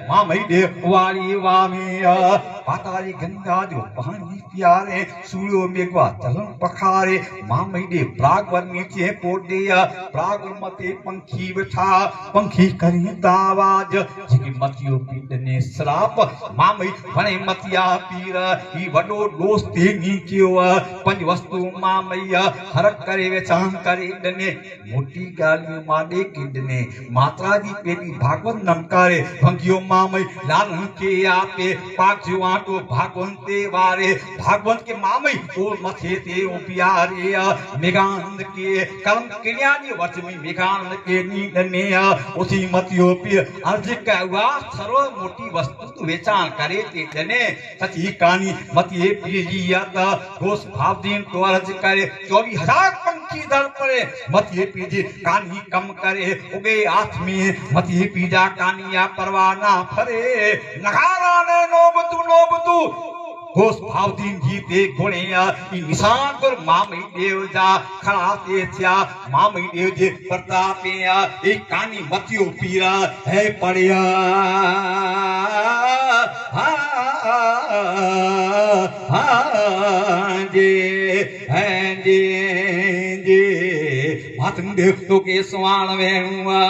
मामई दे वाली वामिया पाताली गंगा जो पानी प्यारे सूर्यो मेघवा चलन पखारे मामई दे प्रागवर नीचे पोडिया प्रागवर मते पंखी बैठा पंखी करी आवाज जिकी मतियो पीडने श्राप मामई वणे मतिया पीर ई वडो दोस्ते नीचियो पंज वस्तु मामैया हर करे वेचान करे डने मोटी गालियों माडे किडने मात्रा जी पेली भागवत नमकारे भंगियो मामई लालन के आपे पाक जुआटो भागवंते वारे भागवंत के मामई ओ मथे ते ओ प्यारे मेघानंद के कर्म किन्यानी वर्ष में मेघानंद के नीडने उसी मतियो पीर अर्ज कहवा सर्व मोटी वस्तु वेचान करे ते डने सची कानी मतिये पीरिया ता दोष भाव दिन तो अर्ज करे 24,000 पंखी दर पड़े मतिये पीजी कानी कम करे उगे हाथ में मतिये पीजा कानिया परवाना फरे नगारा ने नोब तू घोष भाव दिन जीते घोड़िया ई निशान पर मामई देव जा खड़ा ते थिया मामई देव जे प्रतापिया ए कानी मतियो पीरा है पड़िया जे मातम देव तो के स्वान वेणुआ